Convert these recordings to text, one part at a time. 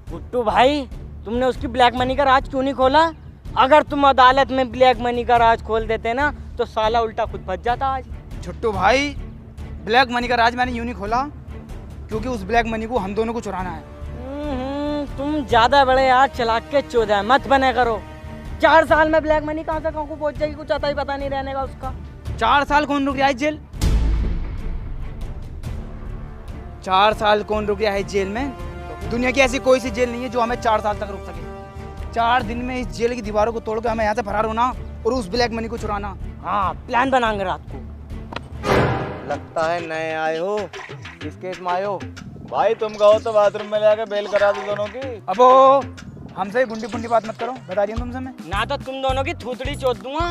गुट्टू भाई, तुमने उसकी ब्लैक मनी का राज क्यों नहीं खोला? अगर तुम अदालत में ब्लैक मनी का राज खोल देते ना तो साला उल्टा खुद फंस जाता आज। छोटू भाई, ब्लैक मनी का राज मैंने यूं नहीं खोला क्योंकि उस ब्लैक मनी को हम दोनों को चुराना है। तुम ज्यादा बड़े यार चलाक के चोदा मत बने करो। 4 साल में ब्लैक मनी कहाँ से कहाँ को पहुंच जाएगी, कुछ आता ही पता नहीं रहने का उसका। 4 साल कौन रुक रहा है जेल? 4 साल कौन रुक रहा है जेल में? दुनिया की ऐसी कोई सी जेल नहीं है जो हमें 4 साल तक रुक सके। 4 दिन में इस जेल की दीवारों को तोड़ के हमें यहाँ से फरार होना और उस ब्लैक मनी को चुराना। हाँ, प्लान बनाएंगे रात को। लगता है नए आए हो। किस केस में आए हो? भाई तुम कहो तो बाथरूम में जाके बेल करा दो दोनों की। अबो हमसे गुंडी पुंडी बात मत करो, बता रही हूँ तुमसे मैं। ना तो तुम दोनों की थूथड़ी चोद दूंगा।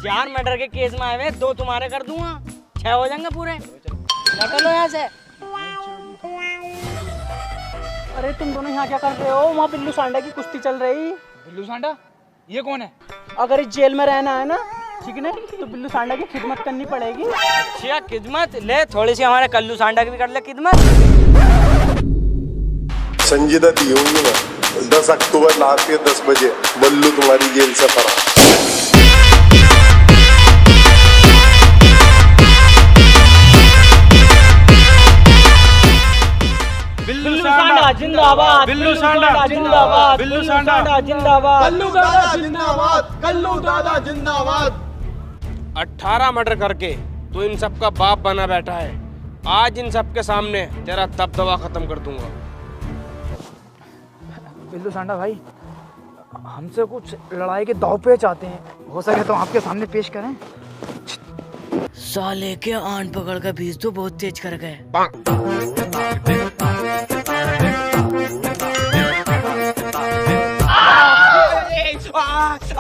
4 मर्डर के केस में आए हुए 2 तुम्हारे कर दूंगा, 6 हो जाएंगे पूरे। निकलो यहाँ से। अरे तुम दोनों यहाँ क्या कर रहे हो? वहाँ बिल्लू सांडा की कुश्ती चल रही। बिल्लू सांडा? ये कौन है? अगर इस जेल में रहना है ना, ठीक है ना, तो बिल्लू सांडा की खिदमत करनी पड़ेगी। अच्छा, खिदमत ले, थोड़ी सी हमारे कल्लू सांडा की भी कर ले खिदमत। संजीदा दी होंगी ना 10 अक्टूबर रात के 10 बजे बल्लू तुम्हारी जेल से फरार। बिल्लू सांडा जिंदाबाद, बिल्लू सांडा जिंदाबाद, बिल्लू सांडा जिंदाबाद, कल्लू दादा जिंदाबाद, कल्लू दादा जिंदाबाद। 18 मर्डर करके तू इन सब का बाप बना बैठा है। आज इन सब के सामने तेरा दबदबा खत्म कर दूंगा। बिल्लू सांडा भाई, हमसे कुछ लड़ाई के दाव पे चाहते हैं, हो सके तो आपके सामने पेश करें। साले के आन पकड़ कर भेज दो, बहुत तेज कर गए।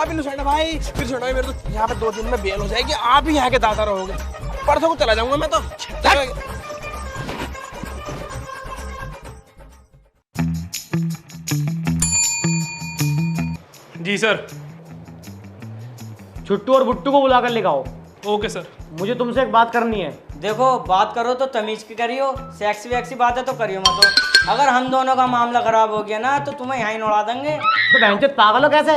बिल्लू सांडा भाई, फिर छोड़ो मेरे तो यहाँ पे 2 दिन में बेल हो जाएगी। आप ही यहाँ के दादा रहोगे। परसों को चला जाऊंगा मैं तो। जी सर। छुट्टू और बुट्टू को बुला कर लेके आओ। Okay sir. मुझे तुमसे एक बात करनी है। देखो, बात करो तो तमीज की करियो, सेक्सी वैक्सी बात है तो करियो मत। तो अगर हम दोनों का मामला खराब हो गया ना तो तुम्हें यहाँ ही उड़ा देंगे। तो बहन चोद पागल हो कैसे?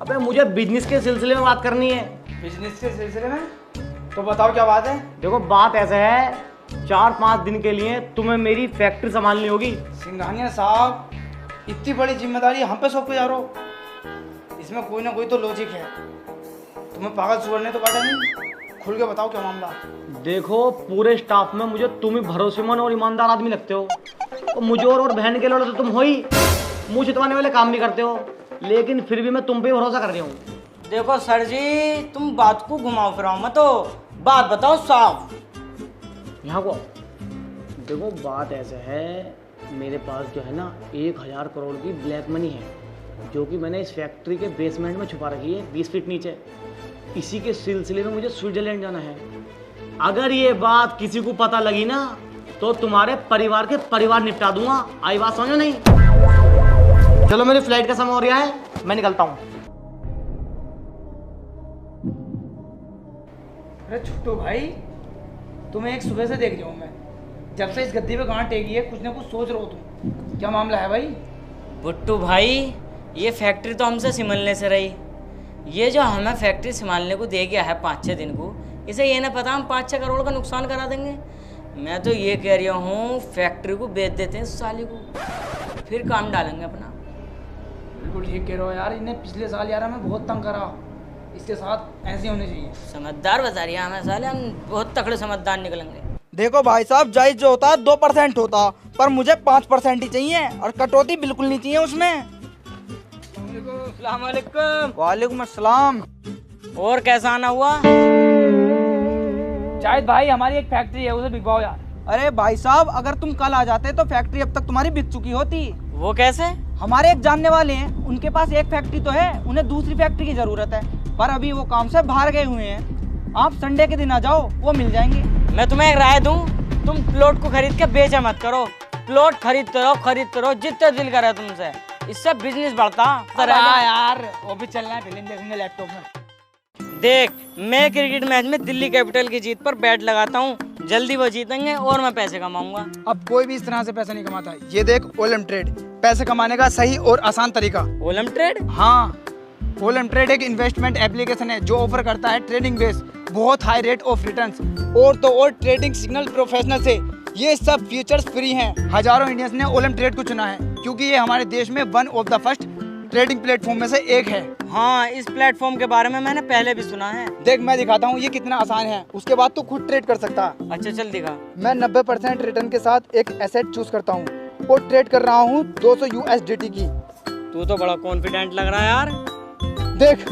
अबे मुझे बिजनेस के सिलसिले में बात करनी है। बिजनेस के सिलसिले में? तो बताओ क्या बात है। देखो, बात ऐसे है, 4-5 दिन के लिए तुम्हें मेरी फैक्ट्री संभालनी होगी। सिंघानिया साहब, इतनी बड़ी जिम्मेदारी हम पे सौंप के जा रहे हो, इसमें कोई ना कोई तो लॉजिक है। तुम्हें पागल सुअर ने तो काटा नहीं, खुल के बताओ क्या मामला। देखो, पूरे स्टाफ में मुझे तुम ही भरोसेमंद और ईमानदार आदमी लगते हो। तो मुझे और बहन के लोड़े तो तुम हो ही, मुंह छितवाने वाले काम भी करते हो, लेकिन फिर भी मैं तुम पे भरोसा कर रही हूँ। देखो सर जी, तुम बात को घुमाओ फिराओ मत, बात बताओ साफ। यहाँ को देखो, बात ऐसे है, मेरे पास जो है ना 1000 करोड़ की ब्लैक मनी है, जो कि मैंने इस फैक्ट्री के बेसमेंट में छुपा रखी है 20 फीट नीचे। इसी के सिलसिले में मुझे स्विट्जरलैंड जाना है। अगर ये बात किसी को पता लगी ना तो तुम्हारे परिवार के परिवार निपटा दूंगा। आई बात समझो नहीं? चलो, मेरी फ्लाइट का समय हो रहा है, मैं निकलता हूँ। अरे छुट्टू भाई, तुम्हें एक सुबह से देख रहा हूँ मैं, जब से इस गद्दी पे गांठ टेकी है कुछ ना कुछ सोच रहे हो तुम। क्या मामला है भाई? बुट्टू भाई, ये फैक्ट्री तो हमसे संभालने से रही। ये जो हमें फैक्ट्री संभालने को दे गया है 5-6 दिन को, इसे ये ना पता हम 5-6 करोड़ का नुकसान करा देंगे। मैं तो ये कह रहा हूँ, फैक्ट्री को बेच देते हैं साले को, फिर काम डालेंगे अपना। बिल्कुल ठीक कह रहे हो यार, इन्हें पिछले साल यार हमें बहुत तंग करा, इसके साथ ऐसे होने चाहिए। समझदार बता रही है हमें साले, हम बहुत तकड़े समझदार निकलेंगे। देखो भाई साहब, जायज जो होता 2% होता, पर मुझे 5% ही चाहिए और कटौती बिल्कुल नहीं चाहिए उसमें। वालेकुम अस्सलाम। और कैसा आना हुआ? जाहिद भाई, हमारी एक फैक्ट्री है, उसे बिकवाओ यार। अरे भाई साहब, अगर तुम कल आ जाते तो फैक्ट्री अब तक तुम्हारी बिक चुकी होती। वो कैसे? हमारे एक जानने वाले हैं, उनके पास एक फैक्ट्री तो है, उन्हें दूसरी फैक्ट्री की जरूरत है, पर अभी वो काम से बाहर गए हुए हैं। आप संडे के दिन आ जाओ, वो मिल जाएंगे। मैं तुम्हें एक राय दूं, तुम प्लॉट को खरीद के बेचा मत करो। प्लॉट खरीदते रहो जितने दिल करे तुमसे, इससे बिजनेस बढ़ता। यार वो भी चलना है, फिल्म देखेंगे लैपटॉप में। देख, मैं क्रिकेट मैच में दिल्ली कैपिटल की जीत पर बैट लगाता हूँ, जल्दी वो जीतेंगे और मैं पैसे कमाऊंगा। अब कोई भी इस तरह से पैसा नहीं कमाता है। ये देख ओलम ट्रेड, पैसे कमाने का सही और आसान तरीका। Olam trade? हाँ, ओलम ट्रेड एक इन्वेस्टमेंट एप्लीकेशन है जो ऑफर करता है ट्रेडिंग बेस, बहुत हाई रेट ऑफ रिटर्न्स और तो और ट्रेडिंग सिग्नल प्रोफेशनल से। ये सब फीचर्स फ्री हैं। हजारों इंडियंस ने ओलम ट्रेड को चुना है क्योंकि ये हमारे देश में one of the first trading platform में से एक है। हाँ, इस प्लेटफॉर्म के बारे में मैंने पहले भी सुना है। देख मैं दिखाता हूँ ये कितना आसान है, उसके बाद तू खुद ट्रेड कर सकता है। अच्छा चल दिखा। मैं 90% रिटर्न के साथ एक एसेट चूज करता हूँ और ट्रेड कर रहा हूँ 200 USDT की। तू तो बड़ा कॉन्फिडेंट लग रहा है यार। देख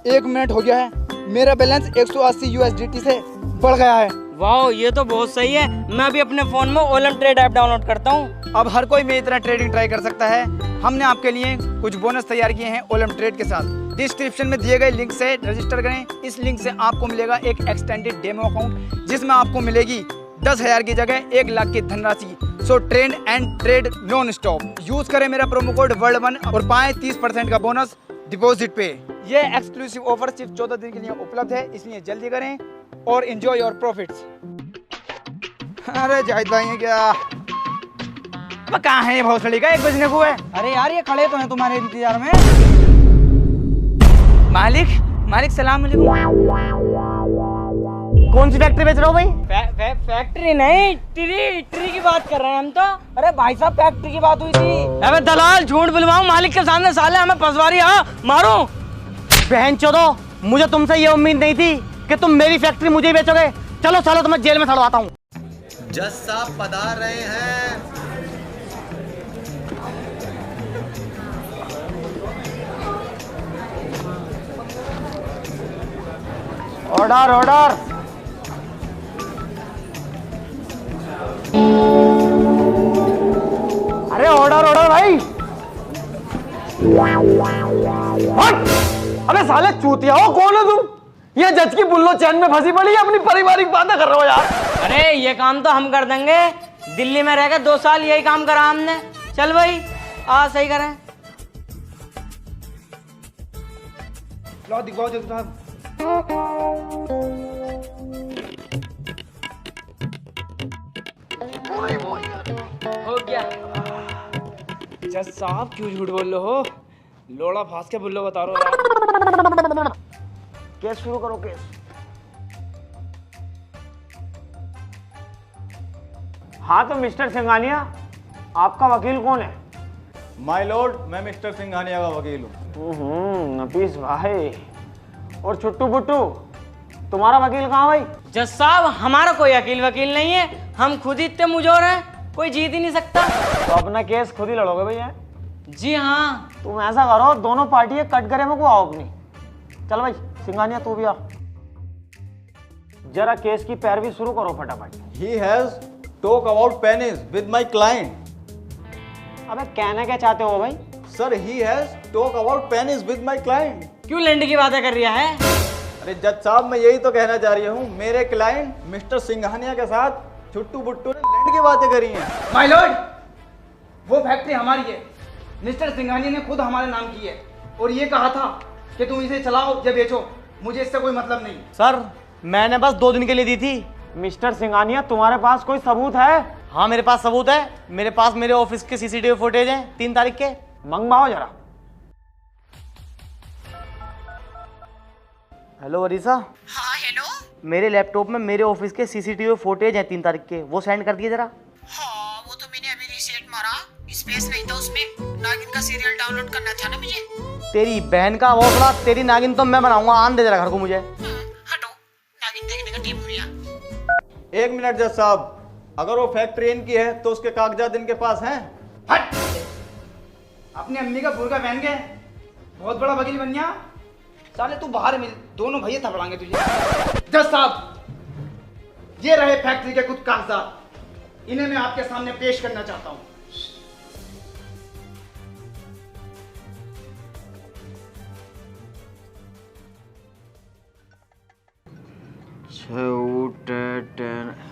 1 मिनट हो गया है, मेरा बैलेंस 180 USDT से बढ़ गया है। वाह, ये तो बहुत सही है। मैं अभी अपने फोन में ओलम ट्रेड ऐप डाउनलोड करता हूँ। अब हर कोई मेरी तरह ट्रेडिंग ट्राई कर सकता है। हमने आपके लिए कुछ बोनस तैयार किए हैं ओलम ट्रेड के साथ। डिस्क्रिप्शन में दिए गए लिंक से रजिस्टर करें। इस लिंक से आपको मिलेगा एक एक्सटेंडेड डेमो अकाउंट जिसमें आपको मिलेगी 10,000 की जगह 1 लाख की धनराशि। So trade and trade non stop. Use करें मेरा प्रोमो कोड वर्ल्ड1 और पाएं 30% का बोनस डिपॉजिट पे। ये एक्सक्लूसिव ऑफर सिर्फ 14 दिन के लिए उपलब्ध है, इसलिए जल्दी करें और एंजॉय योर प्रॉफिट्स। अरे जाहिद भाई है क्या? अब कहाँ है ये भोसड़ी का? 1 बजने को है। अरे यार, ये खड़े तो हैं तुम्हारे इंतजार में। मालिक सलाम अलैकुम। कौन सी फैक्ट्री बेच रहे हो भाई? फैक्ट्री नहीं, ट्री की बात कर रहे हैं हम तो। अरे भाई साहब, फैक्ट्री की बात हुई थी। अबे दलाल, झूठ बुलवाऊं मालिक के सामने? साले हमें फंसवा रही है, मारो। बहन चोदो, मुझे तुमसे ये उम्मीद नहीं थी कि तुम मेरी फैक्ट्री मुझे ही बेचोगे। चलो चलो, तुम्हें जेल में सड़वाता हूँ। जज साहब पधार रहे हैं। Order order. अरे ऑर्डर ऑर्डर भाई। हट! अबे साले चूतिया हो, कौन हो तुम? ये जज की बुल्लो चैन में फंसी पड़ी है, अपनी पारिवारिक बातें कर रहे हो यार। अरे ये काम तो हम कर देंगे। दिल्ली में रह के 2 साल यही काम करा हमने। चल भाई, आ सही करें। लो दिखाओ जज साहब। हो गया। जज साहब क्यों झूठ बोल रहे हो? लोड़ा फास के बुल्लो बता रहे हो यार। केस शुरू करो, केस। हाँ तो मिस्टर सिंघानिया, आपका वकील कौन है? माय लॉर्ड, मैं मिस्टर सिंघानिया का वकील हूँ। नफीस भाई। और छुट्टू बुट्टू, तुम्हारा वकील कहाँ भाई? जज साहब, हमारा कोई अकील वकील नहीं है, हम खुद ही इतने मुजोर हैं, कोई जीत ही नहीं सकता। तो अपना केस खुद ही लड़ोगे भैया? जी हाँ। तुम ऐसा करो, दोनों पार्टी कट करे में को आओ अपनी। चल भाई सिंघानिया, तू भी आ। जरा केस की पैरवी शुरू करो फटाफट। He has talk about pennies with my client. अबे कहना क्या चाहते हो भाई? Sir, he has talk about pennies with my client. क्यों लैंड की बातें कर रहा है? अरे जज साहब, मैं यही तो कहना चाह रही हूँ, मेरे क्लाइंट मिस्टर सिंघानिया के साथ छुट्टू बुट्टू ने लैंड की बातें करी हैं। माय लॉर्ड, वो फैक्ट्री हमारी है। मिस्टर सिंघानिया ने खुद हमारे नाम की है और ये कहा था कि तुम इसे चलाओ या बेचो, मुझे इससे कोई मतलब नहीं। सर, मैंने बस 2 दिन के लिए दी थी। मिस्टर सिंघानिया, तुम्हारे पास कोई सबूत है? हाँ मेरे पास सबूत है। मेरे पास मेरे ऑफिस के CCTV फुटेज हैं 3 तारीख के। मंगवाओ जरा। हेलो वरीसा। हाँ हेलो। मेरे लैपटॉप में मेरे ऑफिस के CCTV फुटेज हैं 3 तारीख के, वो सेंड कर दिए जरा। हाँ वो तो मैंने अभी रीसेट मारा, स्पेस नहीं था उसमें, नागिन का सीरियल डाउनलोड करना था ना मुझे। तेरी बहन का हौसला, तेरी नागिन तो मैं बनाऊंगा। आन दे जरा घर को मुझे। हटो, नागिन देखने का टीम हुआ। 1 मिनट जज साहब, अगर वो फैक्ट्री इनकी है तो उसके कागजात इनके पास हैं। हट! अपनी अम्मी का बुर्का पहन के बहुत बड़ा वकील बन गया। साले तू बाहर मिल, दोनों भैया थपड़ाएंगे तुझे। जज साहब, ये रहे फैक्ट्री के कुछ कागजात, इन्हें मैं आपके सामने पेश करना चाहता हूँ।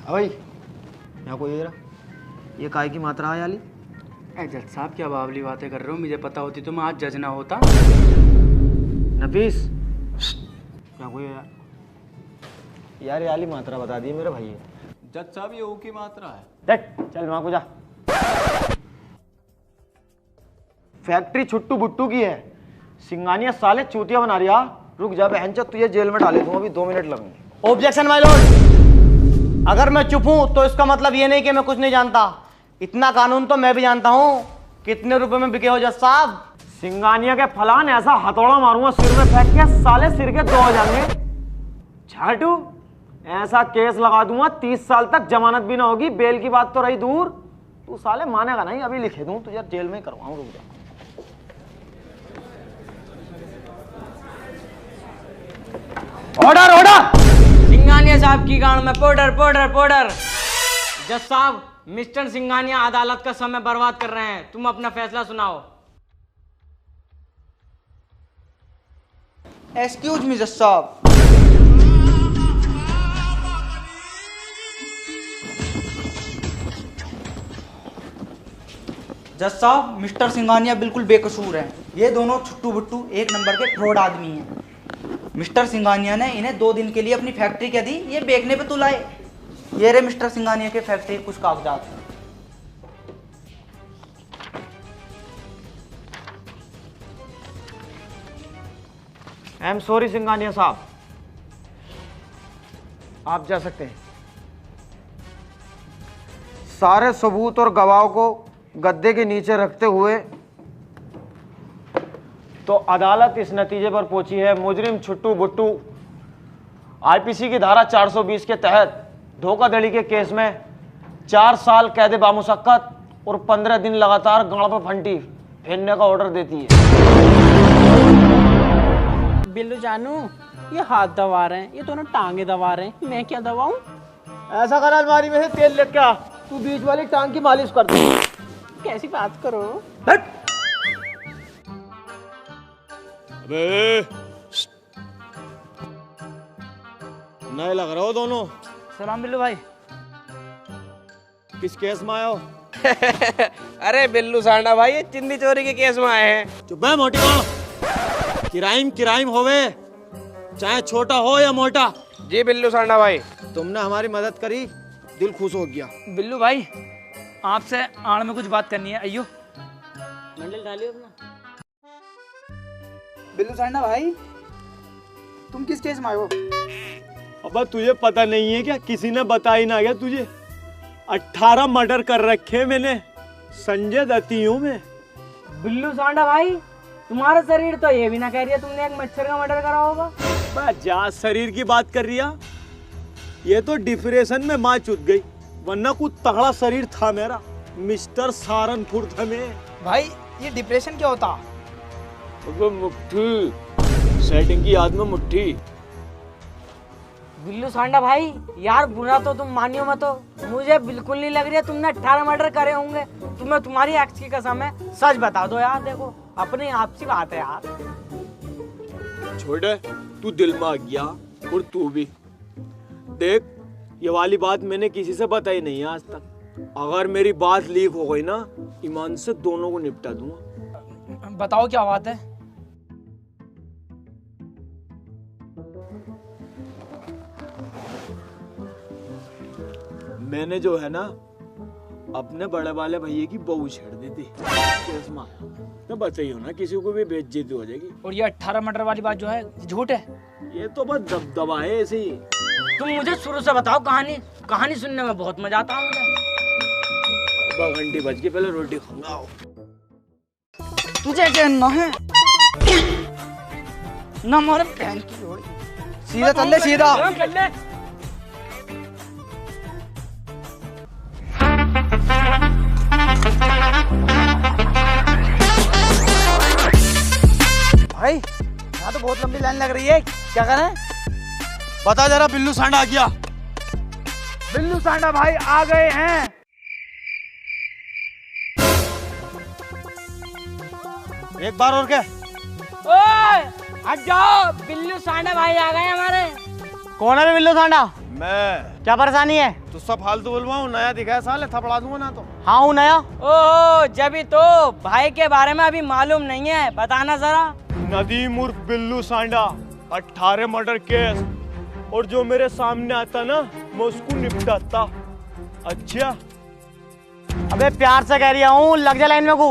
भाई यहाँ कोई जरा, ये काय की मात्रा है याली? जज साहब क्या बावली बातें कर रहे हो? मुझे पता होती तो मैं आज जज ना होता। नफीस, क्या कोई यार? यार ये वाली मात्रा बता दी मेरे भाई। जज साहब ये ऊ की मात्रा है। देख चल वहां को जा। फैक्ट्री छुट्टू बुट्टू की है, सिंगानिया साले चूतिया बना रही। रुक जा बहन चो, तुझे जेल में डाले दूंगा, अभी 2 मिनट लगेंगे। ऑब्जेक्शन माय लॉर्ड, अगर मैं चुप हूं तो इसका मतलब ये नहीं कि मैं कुछ नहीं जानता। इतना कानून तो मैं भी जानता हूं। कितने रुपए में बिके हो जज साहब? सिंगानिया के फलान ऐसा हथौड़ा मारूंगा सिर में फेंक के, साले सिर के 2 हो जाएंगे। झाटू ऐसा केस लगा दूंगा 30 साल तक जमानत भी ना होगी। बेल की बात तो रही दूर, तू साले मानेगा नहीं। अभी लिखे दूं तुझे जेल में करवाऊं। रुक जा। Order order. सिंगानिया साहब की गांड में पाउडर पाउडर पाउडर। जज साहब, मिस्टर सिंगानिया अदालत का समय बर्बाद कर रहे हैं, तुम अपना फैसला सुनाओ। एक्सक्यूज मी जज साहब। जज साहब, मिस्टर सिंगानिया बिल्कुल बेकसूर हैं। ये दोनों छुट्टू बुट्टू 1 नंबर के फ्रॉड आदमी हैं। मिस्टर सिंगानिया ने इन्हें 2 दिन के लिए अपनी फैक्ट्री कह दी, ये बेचने पे तुलाए। ये रहे मिस्टर सिंगानिया के फैक्ट्री कुछ कागजात। आई एम सॉरी सिंगानिया साहब, आप जा सकते हैं। सारे सबूत और गवाहों को गद्दे के नीचे रखते हुए तो अदालत इस नतीजे पर पहुंची है, मुजरिम छुट्टू बुट्टू आईपीसी की धारा 420 के तहत धोखाधड़ी के केस में 4 साल कैद बामुशक्कत और 15 दिन लगातार गांड पर फंटी फेरने का ऑर्डर देती है। बिल्लू जानू, ये हाथ दबा रहे हैं, ये दोनों टांगे दबा रहे हैं, मैं क्या दबाऊं? ऐसा कर अलमारी में से तेल लेके आ, तू बीच वाली टांग की मालिश कर दे। कैसी बात करो? अबे नए लग रहे हो दोनों। सलाम बिल्लू भाई। किस केस में आए हो? अरे बिल्लू सांडा भाई, ये चिंदी चोरी के केस में आए हैं। चुप है मोटी कौन? किराइम होवे, चाहे छोटा हो या मोटा। जी बिल्लू सांडा भाई। तुमने हमारी मदद करी, दिल खुश हो गया। बिल्लू भाई, आपसे आड़ में कुछ बात करनी है। अयो मंडल डालियो अपना। बिल्लू सांडा भाई, तुम किस केस में आए हो? अब तुझे पता नहीं है क्या? किसी ने बताई ना क्या तुझे? 18 मर्डर कर रखे मैंने, संजय दत्ती हूँ मैं। बिल्लू सांडा भाई, तुम्हारा शरीर तो ये भी ना कह रही है तुमने एक मच्छर का मर्डर करा होगा। जा शरीर की बात कर रही है, ये तो डिप्रेशन में माँ चुत गई, वरना कुछ तगड़ा शरीर था मेरा। मिस्टर सारनपुर था मैं। भाई ये डिप्रेशन क्या होता? मुट्ठी सेटिंग की याद में मुट्ठी। बिल्लू सांडा भाई, यार बुरा तो तुम मानियो मत हो, मुझे बिल्कुल नहीं लग रही है तुमने 18 मर्डर करे होंगे। तुम्हें तुम्हारी एक्स की कसम है, सच बता दो यार। देखो अपनी आपसी बात है यार। छोड़े, तू दिल में आ गया और तू भी देख, ये वाली बात मैंने किसी से बताई नहीं है आज तक। अगर मेरी बात लीक हो गई ना, ईमान से दोनों को निपटा दूंगा। बताओ क्या बात है? मैंने जो है ना अपने बड़े वाले भैया की बहू छेड़ दी थी केस में। तो बताइयो ना, किसी को भी बेइज्जती हो जाएगी। और ये 18 मर्डर वाली बात जो है झूठ है? ये तो बस दबदबा है ऐसे ही। तुम मुझे शुरू से बताओ कहानी, कहानी सुनने में बहुत मजा आता है मुझे। 2 घंटे बज के पहले रोटी खाऊंगा। तुझे क्या ना है ना मारे बहन की जोड़ी। सीधा चल ले, सीधा। भाई यहाँ तो बहुत लंबी लाइन लग रही है, क्या करें? बता जरा, बिल्लू सांडा आ गया। बिल्लू सांडा भाई आ गए हैं। एक बार और क्या? ओए हट जाओ, बिल्लू सांडा भाई आ गए हमारे। कौन है बिल्लू सांडा? मैं। क्या परेशानी है? तो सब फालतू बोलवाऊं, नया दिखा साले, थपड़ा दूंगा ना तो। हाँ हूँ नया। ओहो, जब तो भाई के बारे में अभी मालूम नहीं है, बताना जरा। नदीम उर्फ बिल्लू सांडा, 18 मर्डर केस, और जो मेरे सामने आता ना मैं उसको निपटाता। अच्छा अबे प्यार से कह रहा हूँ, लग जा लाइन में को।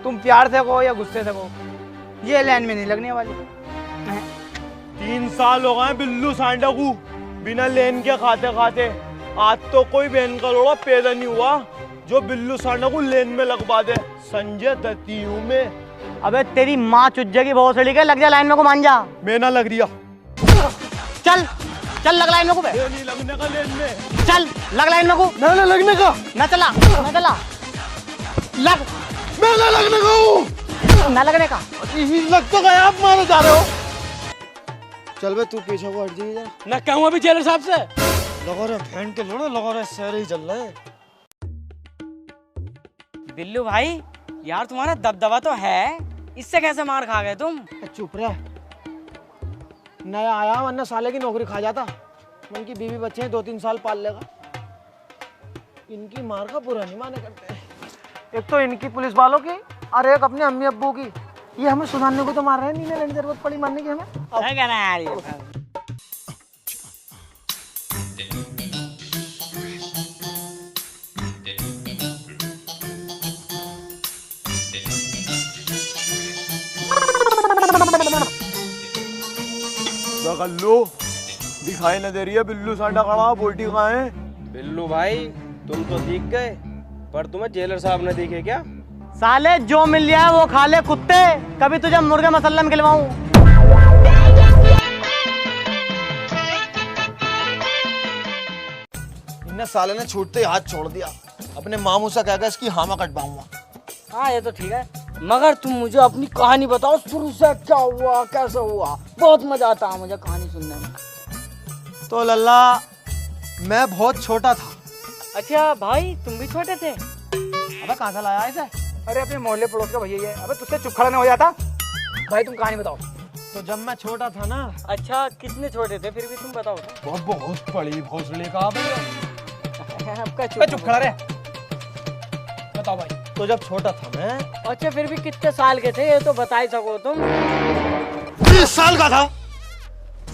तुम प्यार से कहो या गुस्से से कहो, ये लाइन में नहीं लगने वाली। 3 साल हो गए बिल्लू सांडा को बिना लेन के खाते खाते। आज तो कोई बहन का लोड़ा पैदा नहीं हुआ जो बिल्लू सांडा को लेन में लगवा दे। संजय दत्ती हूँ मैं। अबे तेरी माँ चुज्जे की बहुत सड़ी के, लग जा लाइन में को, मान जा। मैं ना लग रिया। चल चल लग लाइन में को बे। मैं नहीं लगने का लेन में। चल लग लाइन में को। ना लगने का। ना चला लग। मैं ना लगने का हूँ। ना लगने का। लग तो गया, आप मारे जा रहे हो। चल बे तू पीछे को हट जाइए जरा। ना कहूँ अभी जेलर साहब से। लगा रहे बहन के लोड़ा, लगा रहे शहर ही चल रहा है। बिल्लू भाई यार तुम्हारा दबदबा तो है, इससे कैसे मार खा गए तुम? चुप रह, नया आया वरना साले की नौकरी खा जाता। मन की बीवी बच्चे हैं, 2-3 साल पाल लेगा। इनकी मार का बुरा नहीं माने करते। एक तो इनकी पुलिस वालों की और एक अपने अम्मी अब्बू की। ये हमें सुनाने को तो मार रहे हैं, नहीं लेने जरूरत पड़ी मारने की हमें। क्या कहना है यार ये? गल्लू दिखाई न दे रही है, बिल्लू सांडा खड़ा, बोटी कहाँ है? बिल्लू भाई तुम तो दिख गए, पर तुम्हें जेलर साहब ने दिखे क्या? साले जो मिल जाए वो खा ले कुत्ते। कभी तुझे मुर्गे मसल्लम खिलवाऊं। इन्हें साले ने छूटते ही हाथ छोड़ दिया। अपने मामू से कहकर इसकी हामा कटवाऊंगा। हाँ ये तो ठीक है, मगर तुम मुझे अपनी कहानी बताओ, शुरू से क्या हुआ, कैसे हुआ। बहुत मजा आता है मुझे कहानी सुनने में। तो लल्ला मैं बहुत छोटा था। अच्छा भाई तुम भी छोटे थे? अबे कहाँ से लाया इसे? अरे अपने मोहल्ले पड़ोस का भैया ये। अबे तुझसे चुप खड़ा नहीं हो जाता। भाई तुम कहानी बताओ। तो जब मैं छोटा था ना। अच्छा कितने छोटे थे फिर भी तुम बताओ तो। बहुत बड़ी भोसड़ी का भैया। आपका चुप खड़ा रहे, बताओ भाई। तो जब छोटा था मैं, अच्छा फिर भी कितने साल के थे ये तो बता ही सको तुम। 20 साल का था।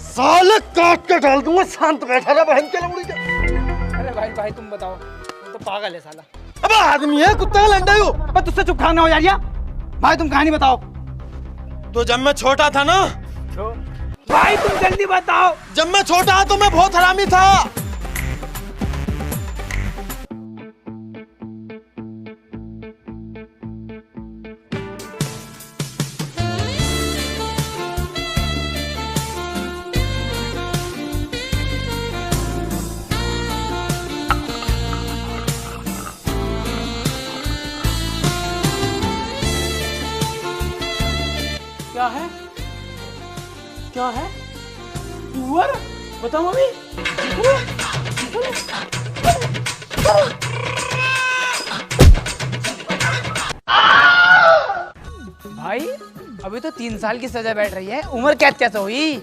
साले काट के डाल दूंगा। शांत बैठा रहा बहन के लौड़ी के। अरे भाई तुम बताओ, तुम तो पागल है साला। अबे आदमी है, कुत्ते का लंडा हो। अबे तुझसे चुप खड़ा ना हो यार। भाई तुम कहानी बताओ। तो जब मैं छोटा था ना, भाई तुम जल्दी बताओ। जब मैं छोटा था तो मैं बहुत हरामी था। क्या है? क्या है? सुअर? बताओ मम्मी। भाई अभी तो 3 साल की सजा बैठ रही है, उम्र कैद कैसे हुई?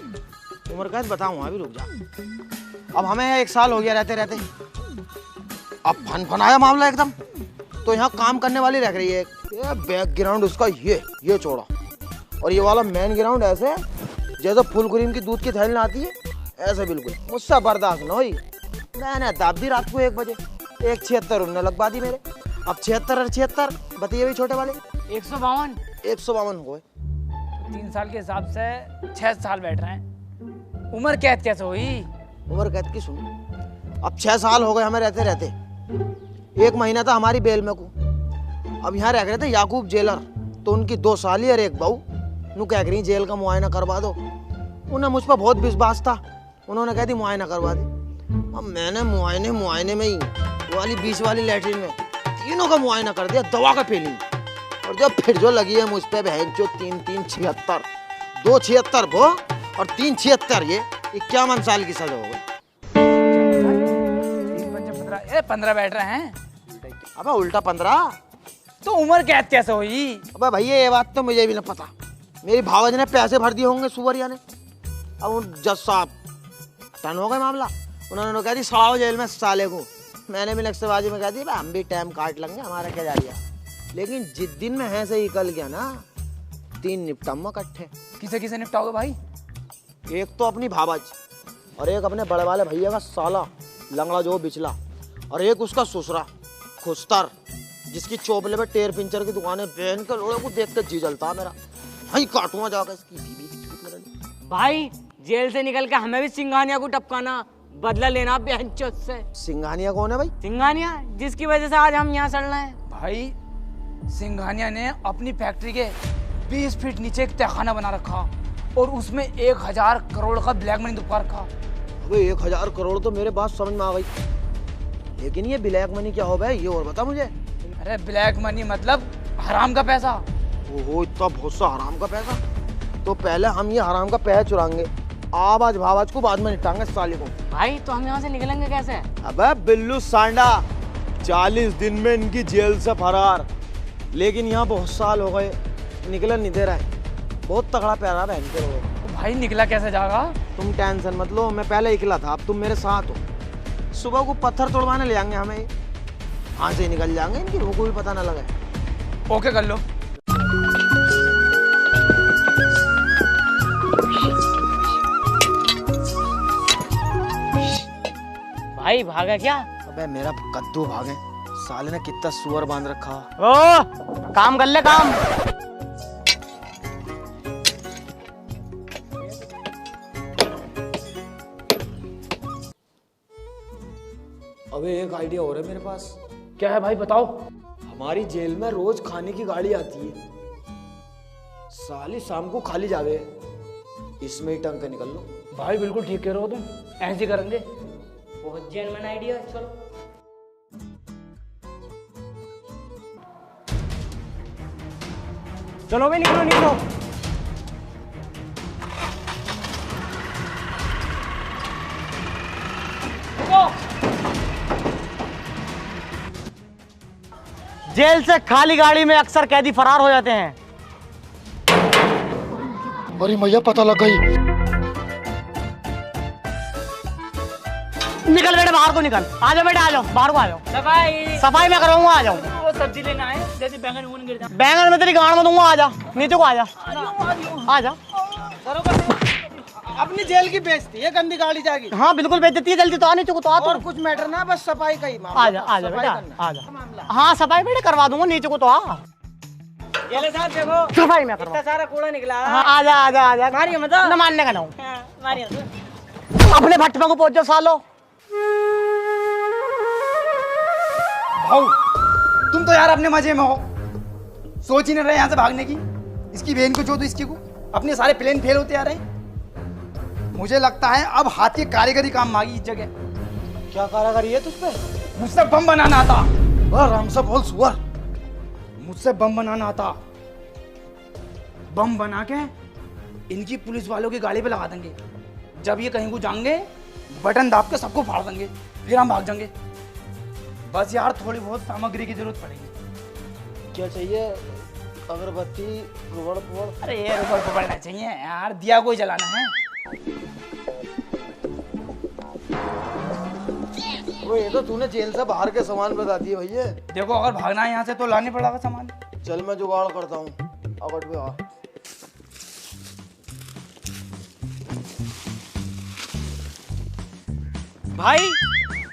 उम्र कैद बताऊंगा, अभी रुक जा। अब हमें 1 साल हो गया रहते रहते। अब फन-फनाया मामला एकदम। तो यहाँ काम करने वाली रख रही है। ये बैकग्राउंड उसका ये चौड़ा, और ये वाला मेन ग्राउंड ऐसे जैसे फुल क्रीम की दूध की थैली आती है, ऐसे बिल्कुल। मुझसे बर्दाश्त न हुई, मैंने दाब दी रात को 1 बजे। 176 उन्होंने लगवा दी मेरे। अब 76 और 76 बताइए भी छोटे वाले। 152। 152 हो गए। 3 साल के हिसाब से 6 साल बैठ रहे हैं, उम्र कैद कैसे हुई? उम्र कैद की सुन, अब 6 साल हो गए हमें रहते रहते। 1 महीना था हमारी बेल में को। अब यहाँ रह रहे थे याकूब जेलर, तो उनकी 2 साली और 1 बहू नू कह रही जेल का मुआयना करवा दो। उन्हें मुझ पर बहुत विश्वास था, उन्होंने कह दी मुआयना करवा दी। अब मैंने मुआयने में ही वो वाली 20 वाली लैट्रिन में तीनों का मुआयना कर दिया, दवा का फीलिंग। और जब फिर जो लगी है मुझ पे बहन जो 3-3 76, 2 76 वो और 3 76 ये 51 साल की सजा हो गई। 15 बैठ रहे हैं। अबे उल्टा 15। तो उम्र कैद कैसे हुई? अबे भैया ये बात तो मुझे भी नहीं पता। मेरी भावज ने पैसे भर दिए होंगे सुवरिया ने। अब उन जज साहब टन हो गए मामला, उन्होंने कह दी सड़ाओ जेल में साले को। मैंने भी नक्सलबाजी में कह दी हम भी टाइम काट लेंगे, हमारा क्या जा रहा। लेकिन जिस दिन में है से निकल गया ना, 3 निपटम इकट्ठे। किसे किसे निपटाओगे भाई? एक तो अपनी भावज और एक अपने बड़े वाले भैया का साला लंगड़ा जो बिचला। और एक उसका ससुरा खुस्तर, जिसकी चोपले पे टेर पिंचर की दुकान है, बहन के लोड़े को देख के जी जलता है मेरा। वहीं काटूंगा जाकर इसकी बीवी की छूट मेरे लिए। भाई जेल से निकल के हमें भी सिंघानिया को टपकाना, बदला लेना बेंचोद से। सिंघानिया कौन है भाई? सिंघानिया जिसकी वजह से आज हम यहाँ चल रहे हैं। भाई सिंघानिया ने अपनी फैक्ट्री के 20 फीट नीचे एक तहखाना बना रखा और उसमें 1000 करोड़ का ब्लैक मनी दुबका रखा। अबे 1000 करोड़ तो मेरे बात समझ में आ गई, लेकिन ये ब्लैक मनी क्या हो भाई, ये और बता मुझे। अरे ब्लैक मनी मतलब हराम का पैसा। ओहो, इतना बहुत सा हराम का पैसा। तो पहले हम ये हराम का पैसा चुराएंगे, आवाज भावाज को बाद में निपटाएंगे साले को। भाई तो हम यहाँ से निकलेंगे कैसे? अबे बिल्लू सांडा, 40 दिन में इनकी जेल से फरार, लेकिन यहाँ बहुत साल हो गए, निकलने नहीं दे रहा है। बहुत तगड़ा प्यारा बहन के लोगों। तो भाई निकला कैसे जाएगा? तुम टेंशन मत लो, मैं पहले निकला था, अब तुम मेरे साथ हो। सुबह को पत्थर तोड़वाने ले जाएंगे हमें, यहाँ से निकल जाएंगे, इनकी रूह को भी पता ना लगे। ओके कर लो। भाई भागा क्या? अबे मेरा कद्दू भागे, साले ने कितना सुअर बांध रखा। ओ काम कर ले काम। अबे एक आइडिया हो रहा है मेरे पास। क्या है भाई बताओ। हमारी जेल में रोज खाने की गाड़ी आती है, साली शाम को खाली जावे, इसमें ही टंग के निकल लो। भाई बिल्कुल ठीक कह रहे हो तुम, ऐसे ही करेंगे। बहुत जेन्युइन आइडिया, चलो। चलो भाई निकलो निकलो। जेल से खाली गाड़ी में अक्सर कैदी फरार हो जाते हैं। अरे मैया पता लग गई। निकल बेटे बाहर को निकल, आ जाओ बेटे आ जाओ, बाहर को आ जाओ। सफाई मैं कराऊंगा, आ जाओ। वो सब्जी लेना है, जैसे बैंगन वून गिर जाए। बैंगन में तेरी गाड़ में दूंगा, आ जा नीचे को, आ जा आ जा। अपनी जेल की बेइज्जती है, गंदी गाड़ी जाएगी। हाँ बिल्कुल बेच देती है, जल्दी तो आ, नीचे को तो आ। और कुछ मैटर ना, बस सफाई का ही मामला। आ जा बेटा आ जा। हाँ सफाई बेटे करवा दूंगा, नीचे को तो आ। जेल साहब देखो सफाई मैं करवा। इतना सारा कूड़ा निकला। हाँ आ जा आ जा आ जा। मारिए मतलब न मानने का ना हूँ। मारिए। अपने भट्टे को पहुंच जाओ सालो। भाऊ तुम तो यार अपने मजे में हो, सोच ही नहीं रहे यहाँ से भागने की। इसकी बहन को जो तो इसकी को, अपने सारे प्लान फेल होते आ रहे हैं। मुझे लगता है अब हाथ की कारीगरी काम मांगी इस जगह। क्या कारीगरी है तुझ पे? मुझसे बम बनाना आता। आराम से बोल सुअर। मुझसे बम बनाना आता। बम बना के इनकी पुलिस वालों की गाड़ी पे लगा देंगे। जब ये कहीं को जाएंगे, बटन दाब के सबको फाड़ देंगे, फिर हम भाग जाएंगे। बस यार थोड़ी बहुत सामग्री की जरूरत पड़ेगी। क्या चाहिए? अगरबत्ती, रुबड़ पुबड़? अरे ये रुपड़ पकड़ना चाहिए यार, दिया कोई जलाना है। वो ये तो तूने जेल से बाहर के सामान बता दिए भैया। देखो अगर भागना है यहाँ से तो लाने पड़ेगा सामान। चल मैं जुगाड़ करता हूँ, अवट पे आ। भाई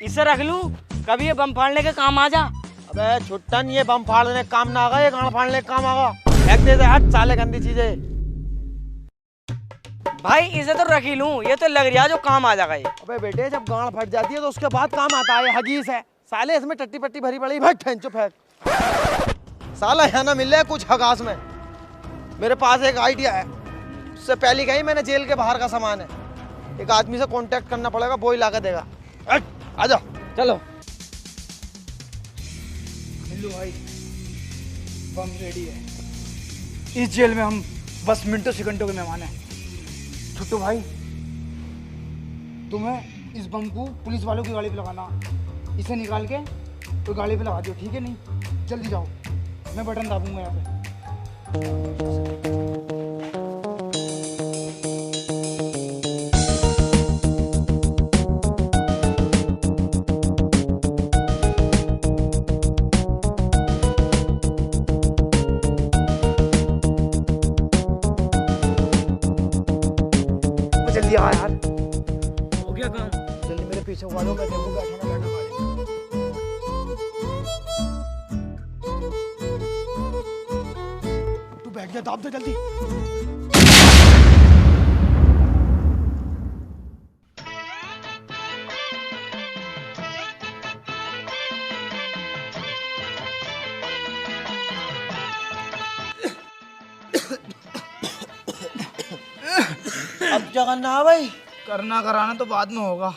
इसे रख लूं, कभी ये बम फाड़ने के काम आ जा। अबे छुट्टन, ये बम फाड़ने का काम ना आगा, ये गाड़ फाड़ने का काम आगा। फेंक दे हट साले गंदी चीजें। भाई इसे तो रख ही लूं, ये तो लग रहा है जो काम आ जाएगा ये। अबे बेटे जब गाड़ फट जाती है तो उसके बाद काम आता है, हगीस है साले, इसमें टट्टी पट्टी भरी पड़ी। भाई फेंचो फेंक साला, यहाँ ना मिल रहा है कुछ हगास में। मेरे पास एक आइडिया है, उससे पहले कहीं मैंने जेल के बाहर का सामान है, एक आदमी से कांटेक्ट करना पड़ेगा, वो ही ला के देगा। आ जाओ चलो मिल्लू भाई, बम रेडी है। इस जेल में हम बस मिनटों सेकंडों के मेहमान हैं। छुट्टू भाई तुम्हें इस बम को पुलिस वालों की गाड़ी पे लगाना, इसे निकाल के तो गाड़ी पे लगा दियो, ठीक है? नहीं जल्दी जाओ, मैं बटन दाबूंगा यहाँ पे। जल्दी आ यार। हो गया काम। जल्दी मेरे पीछे वालों में देखो बैठा ना बैठा गाड़ी में। बैठ गया, दाब दे जल्दी। अब क्या करना है भाई? करना कराना तो बाद में होगा,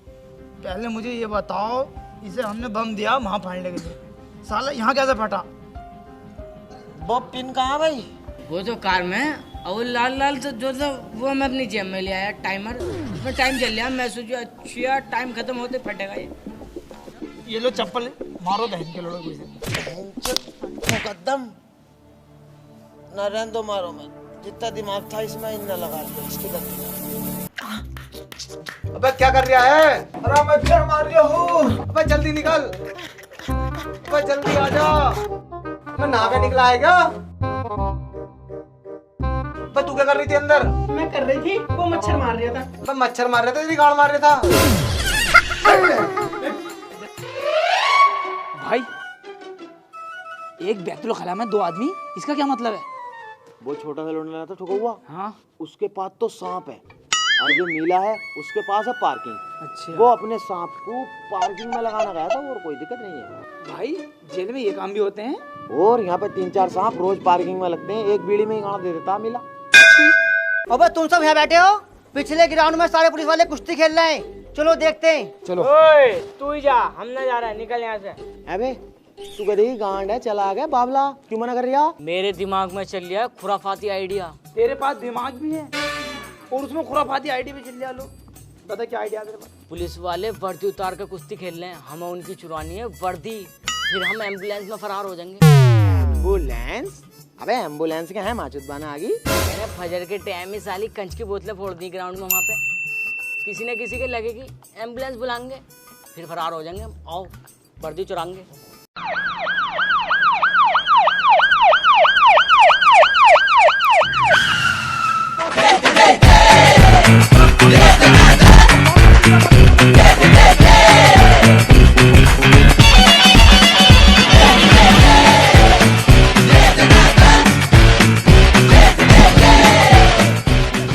पहले मुझे ये बताओ, इसे हमने बम दिया वहां फाड़ने के लिए, साला यहाँ कैसे फटा? वो पिन कहाँ है भाई? वो तो कार में, और वो लाल लाल तो जो था वो मैं अपनी जेब में ले आया, टाइमर, उसमें टाइम चल रहा, मैं सोचा अच्छा टाइम खत्म होते फटेगा ये लो चप्पल, मारो बहन के लोड़े कोई। मुकद्दम न रहने दो, मारो मत, जितना दिमाग था इसमें इतना लगा दिया, इसकी गलती। अबे क्या कर रहा है? अरे मैं फिर मार रहा हूँ। अबे जल्दी निकल, अबे जल्दी आ जा। मैं नहा के निकला है क्या? अबे तू क्या कर रही थी अंदर? मैं कर रही थी, वो मच्छर मार रहा था। अबे मच्छर मार रहा था, तेरी गाड़ मार रहा था। भाई एक बैतुल खला में 2 आदमी, इसका क्या मतलब है? वो छोटा सा लौंडा लगा था ठुका हुआ, हाँ उसके पास तो सांप है, और जो नीला है उसके पास है पार्किंग। अच्छा वो अपने सांप को पार्किंग में लगाना गया था, और कोई दिक्कत नहीं है। भाई जेल में ये काम भी होते हैं? और यहाँ पे 3-4 सांप रोज पार्किंग में लगते हैं, एक बीड़ी में ही गाना दे देता मिला। अबे तुम सब यहाँ बैठे हो, पिछले ग्राउंड में सारे पुलिस वाले कुश्ती खेल रहे हैं, चलो देखते हैं। चलो ओए तू ही जा, हम ना जा रहा है, निकल यहाँ से। अबे तू कह देगी गांड है, चला आ गया बाबला, क्यों मना कर रही है? मेरे दिमाग में चल रहा है खुराफाती आइडिया। तेरे पास दिमाग भी है और उसमें खुराफाती आईडी भी चल जा लो। बता क्या आइडिया तेरे पास? पुलिस वाले वर्दी उतार कर कुश्ती खेल रहे हैं, हमें उनकी चुरानी है वर्दी, फिर हम एम्बुलेंस में फरार हो जाएंगे। एम्बुलेंस? अबे एम्बुलेंस क्या है, माचुत बाना आ गई। मैंने फजर के टाइम में साली कंच की बोतलें फोड़ दी ग्राउंड में, वहाँ पे किसी न किसी के लगेगी, एम्बुलेंस बुलाएंगे, फिर फरार हो जाएंगे हम। आओ वर्दी चुराएंगे।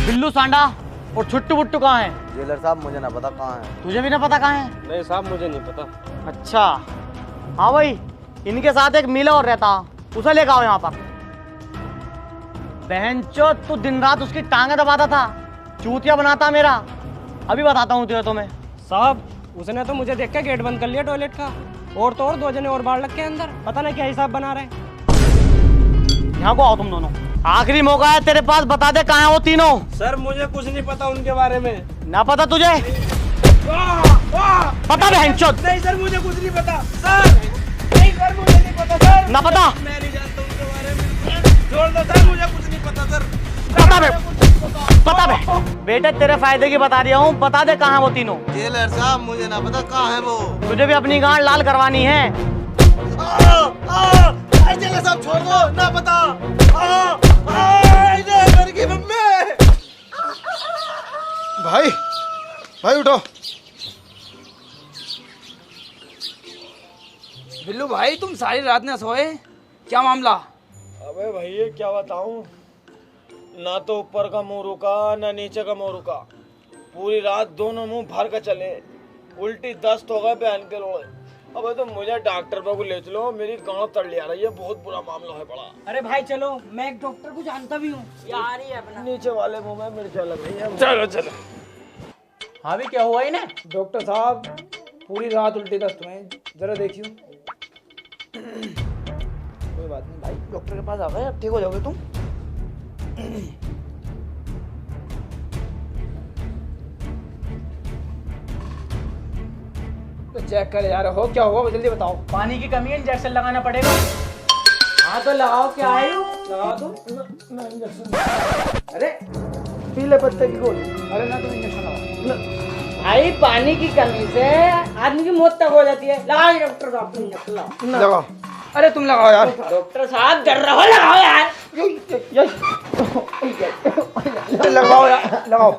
बिल्लू सांडा और छुट्टू बुट्टू कहाँ है? जेलर साहब मुझे ना पता कहाँ है। तुझे भी ना पता कहाँ है? नहीं साहब मुझे नहीं पता। अच्छा हाँ भाई, इनके साथ एक मीला और रहता, उसे लेकर आओ यहाँ पर। बहनचोद तू दिन रात उसकी टांगे दबाता था, चूतिया बनाता मेरा। अभी बताता हूँ तुझे तुम्हें। साहब उसने तो मुझे देख के गेट बंद कर लिया टॉयलेट का, और तो और 2 जने और बाहर लग के अंदर, पता नहीं क्या हिसाब बना रहे हैं। यहाँ को आओ तुम दोनों, आखिरी मौका है तेरे पास, बता दे कहाँ है वो तीनों। सर मुझे कुछ नहीं पता उनके बारे में। ना पता तुझे? पता बहनचोद? नहीं सर मुझे कुछ नहीं पता सर, नहीं सर मुझे नहीं पता सर। ना पता? मैं नहीं जानता उनके बारे में, छोड़ दो सर, मुझे कुछ नहीं पता सर। पता बे, पता बे। बेटे तेरे फायदे की बता रहा हूँ, बता दे कहाँ है वो तीनों। जेलर साहब मुझे ना पता कहाँ है वो। तुझे भी अपनी गांड लाल करवानी है। जेलर साहब छोड़ दो, ना पता। भाई भाई उठो। बिल्लू भाई तुम सारी रात न सोए, क्या मामला? अबे भैया क्या बताऊं, ना तो ऊपर का मुंह रुका ना नीचे का मुंह रुका, पूरी रात दोनों मुंह भर कर चले, उल्टी दस्त हो गए बहन के लोड़े। अबे तो मुझे डॉक्टर पर को ले चलो, मेरी गांड तड़ लिया रही है, बहुत बुरा मामला है बड़ा। अरे भाई चलो, मैं एक डॉक्टर को जानता भी हूँ, आ रही है अपना। नीचे वाले मुंह में मिर्चा लग रही है। चलो चलो। हाँ भी क्या हुआ इन्हें? डॉक्टर साहब पूरी रात उल्टे दस्त हुए हैं, जरा देखियो। कोई बात नहीं भाई, डॉक्टर के पास आ गए, अब ठीक हो जाओगे तुम। तो चेक कर यार, हो क्या हुआ जल्दी बताओ। पानी की कमी है, इंजेक्शन लगाना पड़ेगा। हाँ तो लगाओ, क्या है लगा दो। अरे पीले पत्ते की गोली। अरे ना तुम इंजेक्शन लगाओ। भाई पानी की कमी से आदमी की मौत तक हो जाती है, लगाओ डॉक्टर साहब, इंजेक्शन लगाओ। लगाओ। अरे तुम लगाओ यार। डॉक्टर साहब डर रहे हो, लगाओ यार। लगाओ यार, लगाओ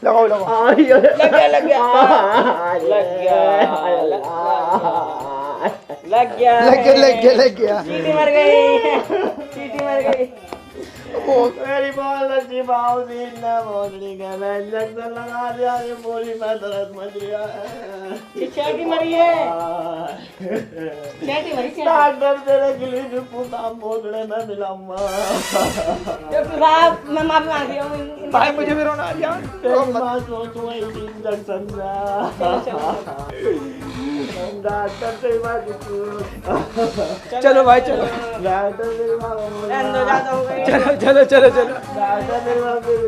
लगाओ लगाओ। लग गया लग गया लग गया लग लग गया लग गया चीटी मर गई चीटी मर गई मेरी बहुत अच्छी बाउजी ने बोलनी के मैं इंजेक्शन लगा दिया ये पूरी मैं दर्द मच गया ये चीटी मरी है चीटी मरी चीटी डॉक्टर तेरे के लिए जो पूरा मोगड़े में मिलाऊंगा डॉक्टर साहब मैं माफी मांग रही हूँ भाई मुझे भी रोना आ गया तेरी माँ सोचूंगा इंजेक्शन डॉक्टर से बात चलो भाई चलो डॉक्टर से बात चलो चलो चलो चलो डॉक्टर मेरे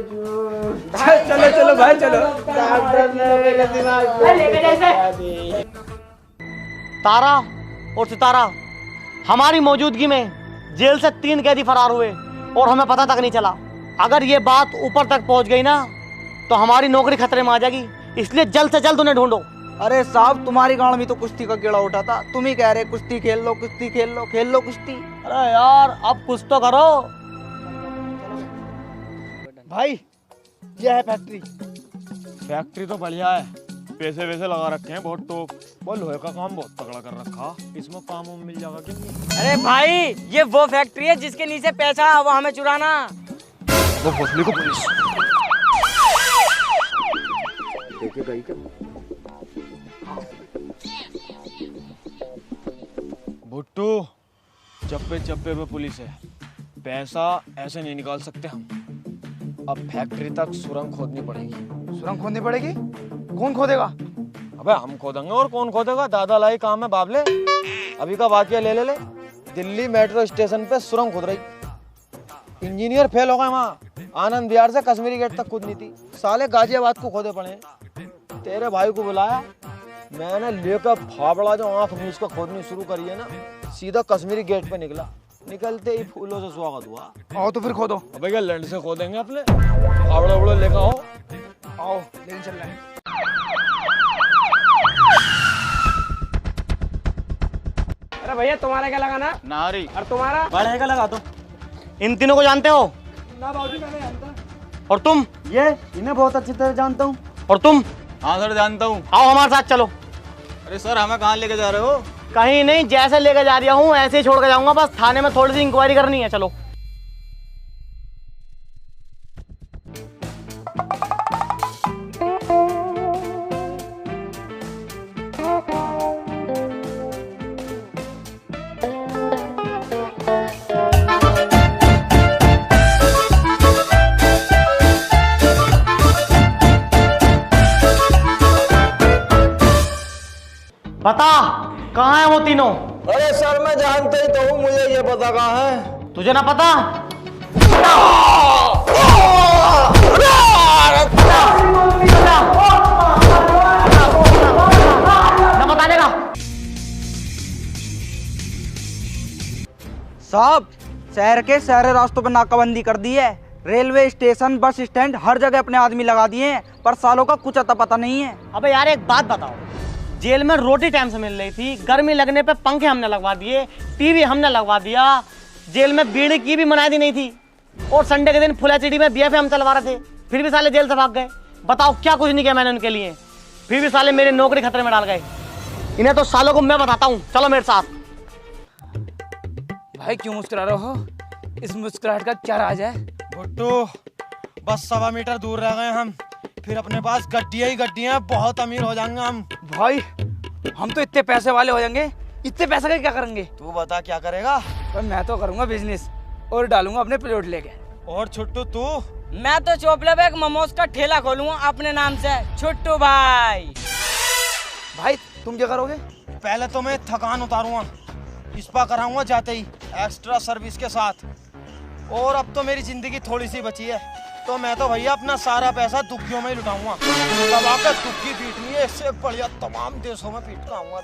चलो चलो भाई चलो डॉक्टर ने मेरे दिमाग तारा और सितारा हमारी मौजूदगी में जेल से 3 कैदी फरार हुए और हमें पता तक नहीं चला। अगर ये बात ऊपर तक पहुंच गई ना तो हमारी नौकरी खतरे में आ जाएगी, इसलिए जल्द से जल्द उन्हें ढूंढो। अरे साहब तुम्हारी गांड में तो कुश्ती का कीड़ा उठा था, तुम ही कह रहे कुश्ती खेल लो कुश्ती खेल लो, खेल लो कुश्ती। अरे यार अब कुछ तो करो। भाई ये है फैक्ट्री। फैक्ट्री तो बढ़िया है, पैसे वैसे लगा रखे हैं बहुत टॉप, वो लोहे का काम बहुत तगड़ा कर रखा, इसमें काम वाम मिल जाएगा कि नहीं? अरे भाई ये वो फैक्ट्री है जिसके नीचे पैसा है वो हमें चुराना। वो भोसले को पुलिस देखिए गई क्या? भुट्टू चप्पे चप्पे पे पुलिस है, पैसा ऐसे नहीं निकाल सकते हम। अब फैक्ट्री तक सुरंग खोदनी पड़ेगी। सुरंग खोदनी पड़ेगी? कौन खोदेगा? अबे हम खोदेंगे और कौन खोदेगा, दादा लाई काम है बाबले। अभी का वाकया ले दिल्ली मेट्रो स्टेशन पे सुरंग खोद रही, इंजीनियर फेल हो गए वहाँ, आनंद विहार से कश्मीरी गेट तक खोदनी थी, साले गाजियाबाद को खोदे पड़े। तेरे भाई को बुलाया मैंने, लेकर फावड़ा जो आंख में उसको खोदनी शुरू करी है ना, सीधा कश्मीरी गेट पे निकला, निकलते ही फूलों से स्वागत हुआ। आओ तो फिर खोदो। अबे क्या लैंड से खोदेंगे अपने, फावड़ा उड़ा लेकर आओ। आओ लेकिन चल रहे हैं। अरे भैया तुम्हारा क्या लगाना? नारी। और तुम्हारा? बढ़ेगा लगा दो। इन तीनों को जानते हो? ना बाबूजी मैंने जानता। और तुम? ये इन्हें बहुत अच्छी तरह जानता हूँ। और तुम? हाँ सर जानता हूँ। आओ हमारे साथ चलो। अरे सर हमें कहाँ लेके जा रहे हो? कहीं नहीं, जैसे लेके जा रहा हूँ ऐसे ही छोड़ के जाऊंगा, बस थाने में थोड़ी सी इंक्वायरी करनी है। चलो। बता कहाँ है वो तीनों? अरे सर मैं जानता ही तो हूँ, मुझे ये पता कहाँ है। तुझे ना पता? ना बताने का। साहब शहर के सारे रास्तों पर नाकाबंदी कर दी है, रेलवे स्टेशन बस स्टैंड हर जगह अपने आदमी लगा दिए हैं, पर सालों का कुछ अता पता नहीं है। अबे यार एक बात बताओ, जेल में रोटी टाइम से मिल रही थी, गर्मी लगने पे पंखे हमने लगवा दिए, टीवी हमने लगवा दिया, जेल में बीड़ी की भी मनाही नहीं थी, और संडे के दिन फुल एचडी में बीएफए हम चलवा रहे थे, फिर भी साले जेल से भाग गए। बताओ क्या कुछ नहीं किया मैंने उनके लिए, फिर भी साले मेरी नौकरी खतरे में डाल गए। इन्हें तो सालों को मैं बताता हूँ, चलो मेरे साथ। भाई क्यों मुस्कुरा रहे हो? इस मुस्कुराहट का क्या राज है? भुट्टू बस 1.25 मीटर दूर रह गए हम, फिर अपने पास गड्डियाँ ही गड्डियाँ, बहुत अमीर हो जाएंगे हम। भाई हम तो इतने पैसे वाले हो जाएंगे, इतने पैसे का क्या करेंगे? तू बता क्या करेगा? मैं तो करूंगा बिजनेस और डालूंगा अपने प्लॉट लेके। और छुट्टू तू? मैं तो चोपड़े पे एक मोमोज का ठेला खोलूंगा अपने नाम से, छुट्टू भाई। भाई तुम क्या करोगे? पहले तो मैं थकान उतारूंगा, स्पा कराऊंगा जाते ही एक्स्ट्रा सर्विस के साथ, और अब तो मेरी जिंदगी थोड़ी सी बची है, तो मैं तो भैया अपना सारा पैसा दुखियों में ही लुटाऊंगा, तब आकर दुखी पीटनी है, इससे बढ़िया तमाम देशों में पीट कर आऊंगा।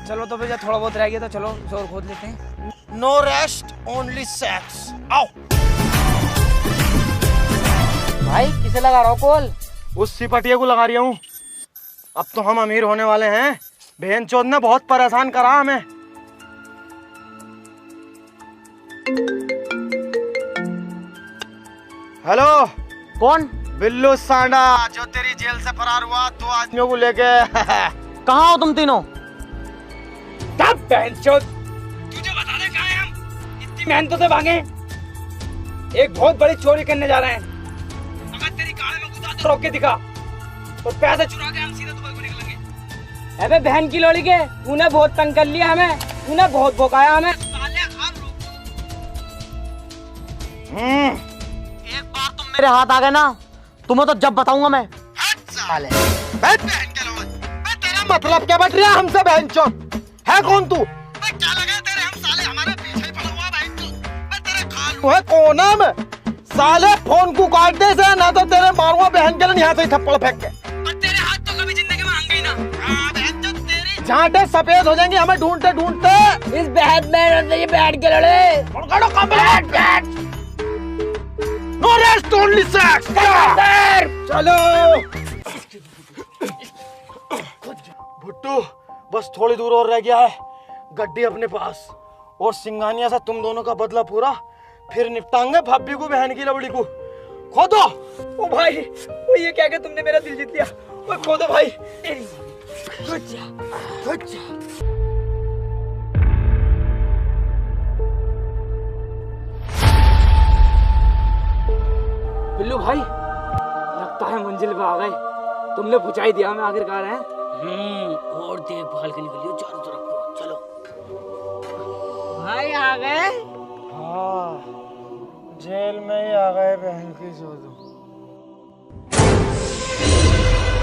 चलो तो भैया थोड़ा बहुत रह गया तो चलो जोर खोद लेते हैं। No rest only sex. आओ। भाई किसे लगा रहा हो कॉल? उस सिपटिया को लगा रही हूँ। अब तो हम अमीर होने वाले हैं, बहन चोद ने बहुत परेशान करा हमें। हेलो कौन? बिल्लू सांडा, जो तेरी जेल से फरार हुआ 2 आदमियों को लेके। कहाँ हो तुम तीनों? तब बहनचोद तुझे बता दे कहाँ हैं हम। इतनी मेहनतों से भागे, एक बहुत बड़ी चोरी करने जा रहे हैं। अगर तेरी कार में घुसा तो रोक के दिखा और पैसे चुरा के हम सीधे दुबई को निकलेंगे। अबे बहन की लोड़ी के, तूने बहुत तंग कर लिया हमें, तूने बहुत भोकाया हमें। एक बार तुम मेरे हाथ आ गए ना, तुम्हें तो जब बताऊंगा मैं। साले बहन के लोग, तेरा मतलब क्या बट रहा है हमसे बहनचोद? है कौन तू? क्या लगा तेरे, हम साले हमारे पीछे ही पड़ा हुआ बहनचोद। मैं तेरे खालू है कौन है मैं? साले फोन को काट दे से ना तो तेरे मारूंगा बहन के लिए यहाँ से थप्पड़ फेंक के। पर तेरे हाथ तो कभी जिंदगी में आएंगे ही ना। हाँ बहनचोद, तेरी झांटे सफेद हो जाएंगी हमें ढूंढते ढूंढते। इस बहन में ये बैठ के लड़े। No rest only sex. चलो भुट्टू, बस थोड़ी दूर और रह गया है, गड्डी अपने पास, और सिंगानिया से तुम दोनों का बदला पूरा, फिर निपटाएंगे भाभी को बहन की लवड़ी को। खोदो। ओ भाई, वो ये क्या तुमने मेरा दिल जीत लिया। ओ खोदो भाई। बिल्लू भाई, लगता है मंजिल पे आ गए। तुमने पूछा ही दिया हमें आखिरकार है। और देखभाल के निकलियो चारों तरफ को। चलो भाई आ गए। हाँ, जेल में ही आ गए बहन की सोचो।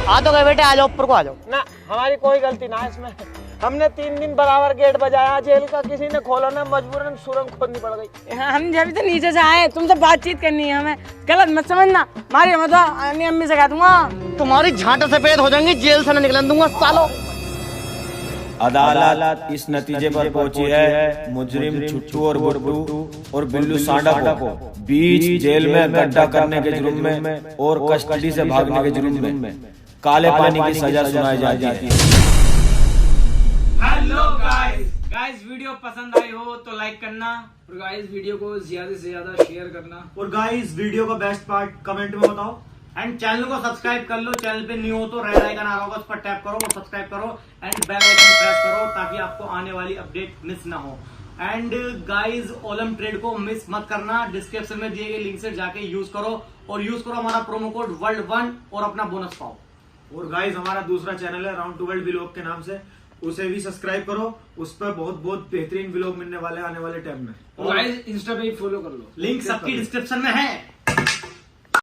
आ तो गए बेटे, आ जाओ ऊपर को आ जाओ। ना हमारी कोई गलती ना है इसमें। हमने 3 दिन बराबर गेट बजाया जेल का, किसी ने खोला ना, मजबूरन सुरंग खोदनी पड़ गई। हम जब से नीचे से आए, तुमसे बातचीत करनी है हमें, गलत मत समझना। मारी मत, अम्मी से कह दूंगा। तुम्हारी झांटे सफेद हो जाएंगी, जेल से न निकलन दूंगा सालो। अदालत इस नतीजे पर पहुंची है, मुजरिम छुट्टू और गुड्डू और बिल्लू सांडा को बीच जेल में गड्ढा करने के जुर्म में और कस्टडी से भागने के जुर्म में काले पानी की सजा सुनाई जाती है। हेलो गाइस, वीडियो पसंद आई हो तो लाइक करना, और गाइस वीडियो को ज्यादा से ज्यादा शेयर करना, और गाइस वीडियो का बेस्ट पार्ट कमेंट में बताओ, एंड चैनल को सब्सक्राइब कर लो। चैनल पे न्यू हो तो रेड आइकन आ रहा होगा, उस पर टैप करो और सब्सक्राइब करो, एंड बेल आइकन प्रेस करो ताकि आपको आने वाली अपडेट मिस ना हो। एंड गाइस, ओलम ट्रेड को मिस मत करना, डिस्क्रिप्शन में दिए गए लिंक से जाके यूज करो, और यूज करो हमारा प्रोमो कोड वर्ल्ड1 और अपना बोनस पाओ। और गाइस, हमारा दूसरा चैनल है राउंड टू वर्ल्ड व्लॉग के नाम से, उसे भी सब्सक्राइब करो। उस पर बहुत बेहतरीन व्लॉग मिलने वाले आने वाले टाइम में। और गाइस इंस्टा पे फॉलो कर लो, लिंक सबकी डिस्क्रिप्शन में है।